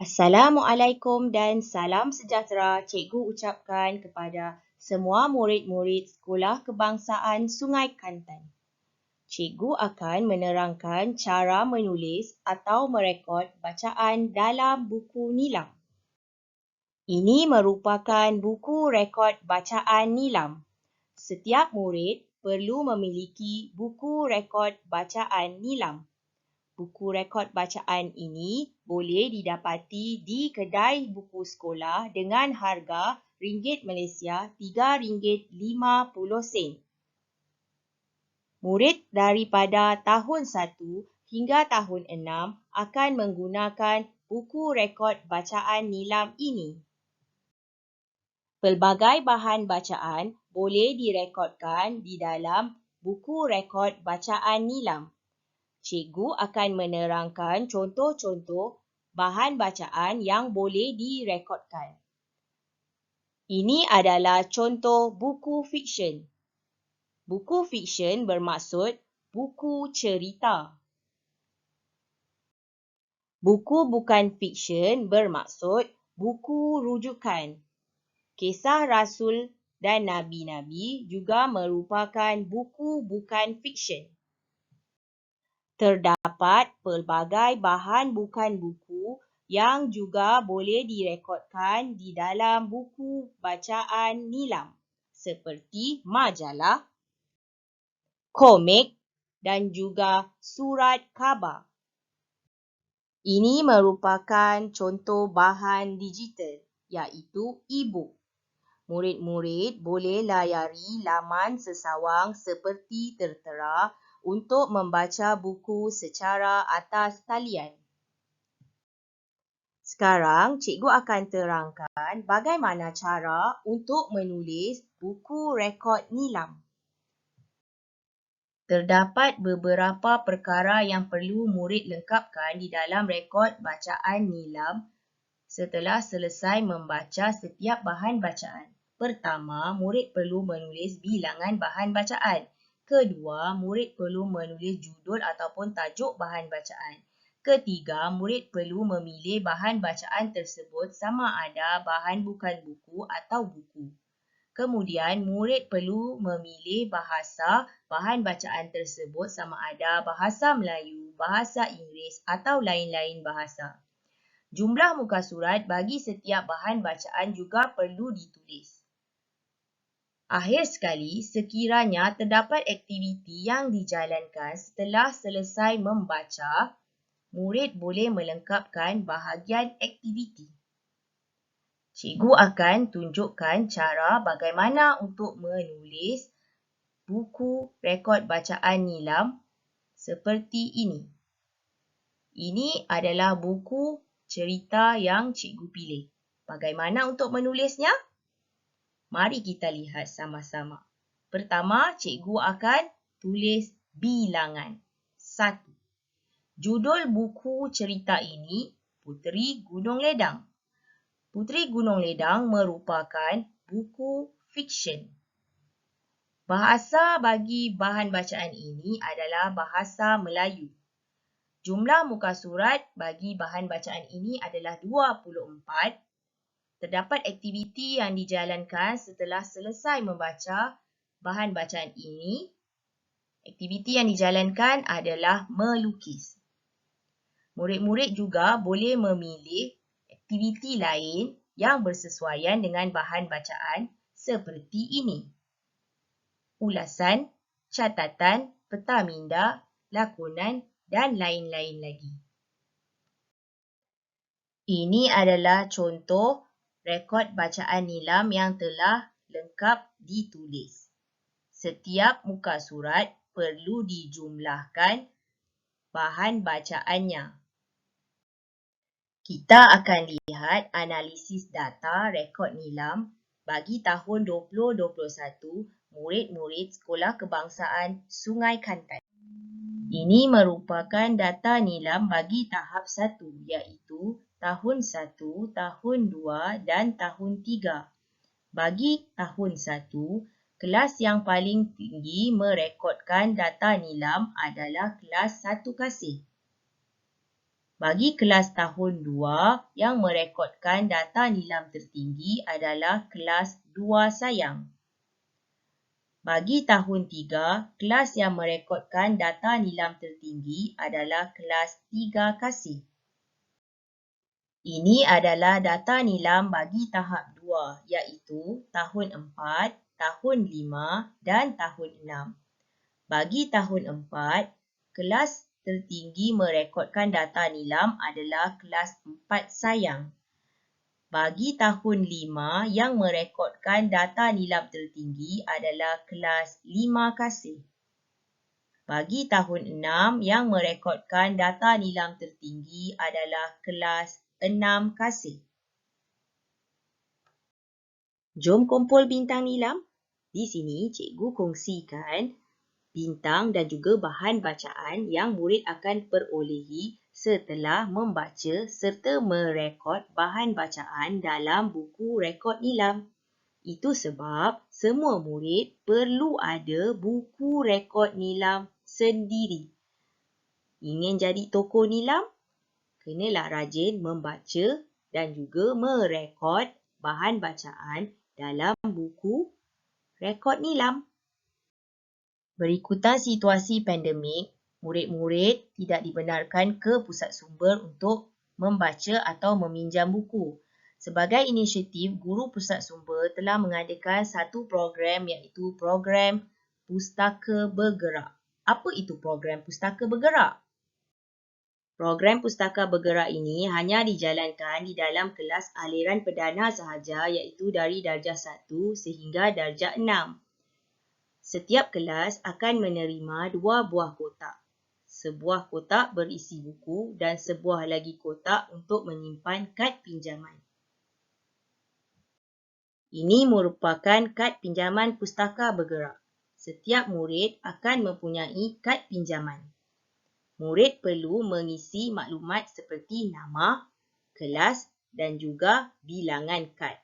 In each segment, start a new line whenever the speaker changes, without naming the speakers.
Assalamualaikum dan salam sejahtera cikgu ucapkan kepada semua murid-murid Sekolah Kebangsaan Sungai Kantan. Cikgu akan menerangkan cara menulis atau merekod bacaan dalam buku nilam. Ini merupakan buku rekod bacaan nilam. Setiap murid perlu memiliki buku rekod bacaan nilam. Buku rekod bacaan ini boleh didapati di kedai buku sekolah dengan harga ringgit Malaysia RM3.50. Murid daripada tahun 1 hingga tahun 6 akan menggunakan buku rekod bacaan nilam ini. Pelbagai bahan bacaan boleh direkodkan di dalam buku rekod bacaan nilam. Cikgu akan menerangkan contoh-contoh bahan bacaan yang boleh direkodkan. Ini adalah contoh buku fiksyen. Buku fiksyen bermaksud buku cerita. Buku bukan fiksyen bermaksud buku rujukan. Kisah Rasul dan Nabi-Nabi juga merupakan buku bukan fiksyen. Terdapat pelbagai bahan bukan buku yang juga boleh direkodkan di dalam buku bacaan nilam seperti majalah, komik dan juga surat khabar. Ini merupakan contoh bahan digital iaitu e-book. Murid-murid boleh layari laman sesawang seperti tertera untuk membaca buku secara atas talian. Sekarang, cikgu akan terangkan bagaimana cara untuk menulis buku rekod nilam. Terdapat beberapa perkara yang perlu murid lengkapkan di dalam rekod bacaan nilam setelah selesai membaca setiap bahan bacaan. Pertama, murid perlu menulis bilangan bahan bacaan. Kedua, murid perlu menulis judul ataupun tajuk bahan bacaan. Ketiga, murid perlu memilih bahan bacaan tersebut sama ada bahan bukan buku atau buku. Kemudian, murid perlu memilih bahasa bahan bacaan tersebut sama ada bahasa Melayu, bahasa Inggeris atau lain-lain bahasa. Jumlah muka surat bagi setiap bahan bacaan juga perlu ditulis. Akhir sekali, sekiranya terdapat aktiviti yang dijalankan setelah selesai membaca, murid boleh melengkapkan bahagian aktiviti. Cikgu akan tunjukkan cara bagaimana untuk menulis buku rekod bacaan nilam seperti ini. Ini adalah buku cerita yang cikgu pilih. Bagaimana untuk menulisnya? Mari kita lihat sama-sama. Pertama, cikgu akan tulis bilangan. 1. Judul buku cerita ini, Puteri Gunung Ledang. Puteri Gunung Ledang merupakan buku fiksyen. Bahasa bagi bahan bacaan ini adalah bahasa Melayu. Jumlah muka surat bagi bahan bacaan ini adalah 24. Terdapat aktiviti yang dijalankan setelah selesai membaca bahan bacaan ini. Aktiviti yang dijalankan adalah melukis. Murid-murid juga boleh memilih aktiviti lain yang bersesuaian dengan bahan bacaan seperti ini. Ulasan, catatan, peta minda, lakonan dan lain-lain lagi. Ini adalah contoh rekod bacaan nilam yang telah lengkap ditulis. Setiap muka surat perlu dijumlahkan bahan bacaannya. Kita akan lihat analisis data rekod nilam bagi tahun 2021 murid-murid Sekolah Kebangsaan Sungai Kantan. Ini merupakan data nilam bagi tahap 1 iaitu tahun 1, tahun 2 dan tahun 3. Bagi tahun 1, kelas yang paling tinggi merekodkan data nilam adalah kelas 1 kasih. Bagi kelas tahun 2 yang merekodkan data nilam tertinggi adalah kelas 2 sayang. Bagi tahun 3, kelas yang merekodkan data nilam tertinggi adalah kelas 3 kasih. Ini adalah data nilam bagi tahap 2 iaitu tahun 4, tahun 5 dan tahun 6. Bagi tahun 4, kelas tertinggi merekodkan data nilam adalah kelas 4 sayang. Bagi tahun 5 yang merekodkan data nilam tertinggi adalah kelas 5 kasih. Bagi tahun 6 yang merekodkan data nilam tertinggi adalah kelas 6 kasih. Jom kumpul bintang nilam. Di sini cikgu kongsikan bintang dan juga bahan bacaan yang murid akan perolehi setelah membaca serta merekod bahan bacaan dalam buku rekod nilam. Itu sebab semua murid perlu ada buku rekod nilam sendiri. Ingin jadi tokoh nilam? Kenalah rajin membaca dan juga merekod bahan bacaan dalam buku rekod nilam. Berikutan situasi pandemik, murid-murid tidak dibenarkan ke pusat sumber untuk membaca atau meminjam buku. Sebagai inisiatif, guru pusat sumber telah mengadakan satu program iaitu program Pustaka Bergerak. Apa itu program Pustaka Bergerak? Program Pustaka Bergerak ini hanya dijalankan di dalam kelas aliran perdana sahaja iaitu dari darjah 1 sehingga darjah 6. Setiap kelas akan menerima 2 buah kotak. Sebuah kotak berisi buku dan sebuah lagi kotak untuk menyimpan kad pinjaman. Ini merupakan kad pinjaman Pustaka Bergerak. Setiap murid akan mempunyai kad pinjaman. Murid perlu mengisi maklumat seperti nama, kelas dan juga bilangan kad.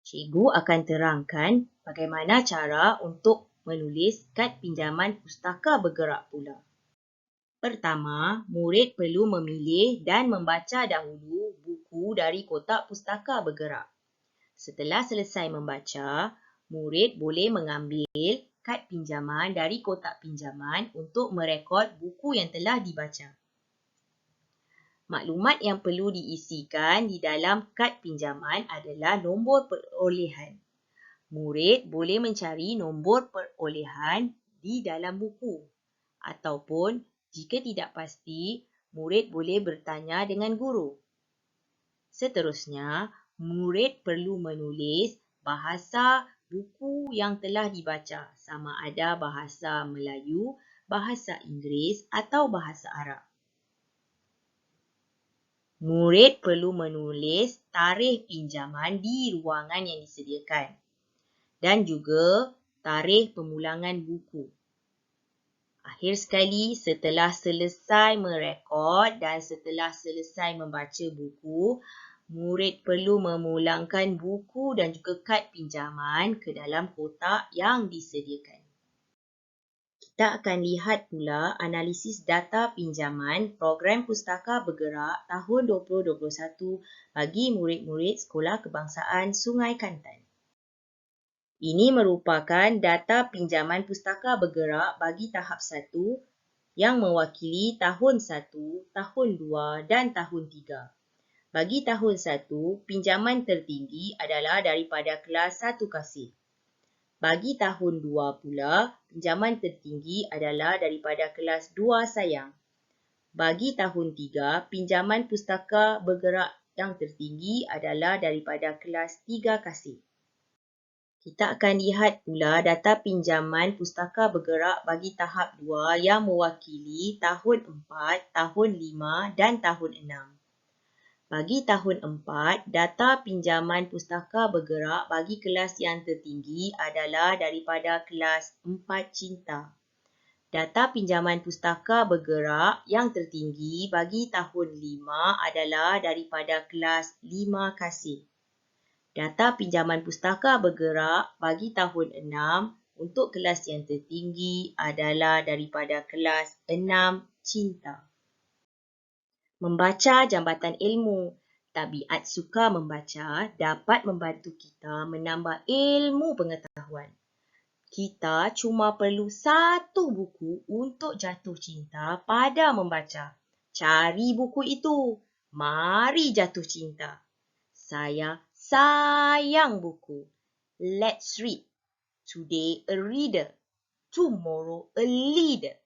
Cikgu akan terangkan bagaimana cara untuk menulis kad pinjaman Pustaka Bergerak pula. Pertama, murid perlu memilih dan membaca dahulu buku dari kotak Pustaka Bergerak. Setelah selesai membaca, murid boleh mengambil kad pinjaman dari kotak pinjaman untuk merekod buku yang telah dibaca. Maklumat yang perlu diisikan di dalam kad pinjaman adalah nombor perolehan. Murid boleh mencari nombor perolehan di dalam buku. Ataupun jika tidak pasti, murid boleh bertanya dengan guru. Seterusnya, murid perlu menulis bahasa buku yang telah dibaca, sama ada bahasa Melayu, bahasa Inggeris atau bahasa Arab. Murid perlu menulis tarikh pinjaman di ruangan yang disediakan dan juga tarikh pemulangan buku. Akhir sekali, setelah selesai merekod dan setelah selesai membaca buku, murid perlu memulangkan buku dan juga kad pinjaman ke dalam kotak yang disediakan. Kita akan lihat pula analisis data pinjaman program Pustaka Bergerak tahun 2021 bagi murid-murid Sekolah Kebangsaan Sungai Kantan. Ini merupakan data pinjaman Pustaka Bergerak bagi tahap 1 yang mewakili tahun 1, tahun 2 dan tahun 3. Bagi tahun 1, pinjaman tertinggi adalah daripada kelas 1 kasih. Bagi tahun 2 pula, pinjaman tertinggi adalah daripada kelas 2 sayang. Bagi tahun 3, pinjaman Pustaka Bergerak yang tertinggi adalah daripada kelas 3 kasih. Kita akan lihat pula data pinjaman Pustaka Bergerak bagi tahap 2 yang mewakili tahun 4, tahun 5 dan tahun 6. Bagi tahun 4, data pinjaman Pustaka Bergerak bagi kelas yang tertinggi adalah daripada kelas 4 Cinta. Data pinjaman Pustaka Bergerak yang tertinggi bagi tahun 5 adalah daripada kelas 5 Kasih. Data pinjaman Pustaka Bergerak bagi tahun 6 untuk kelas yang tertinggi adalah daripada kelas 6 Cinta. Membaca jambatan ilmu. Tabiat suka membaca dapat membantu kita menambah ilmu pengetahuan. Kita cuma perlu satu buku untuk jatuh cinta pada membaca. Cari buku itu. Mari jatuh cinta. Saya sayang buku. Let's read. Today a reader. Tomorrow a leader.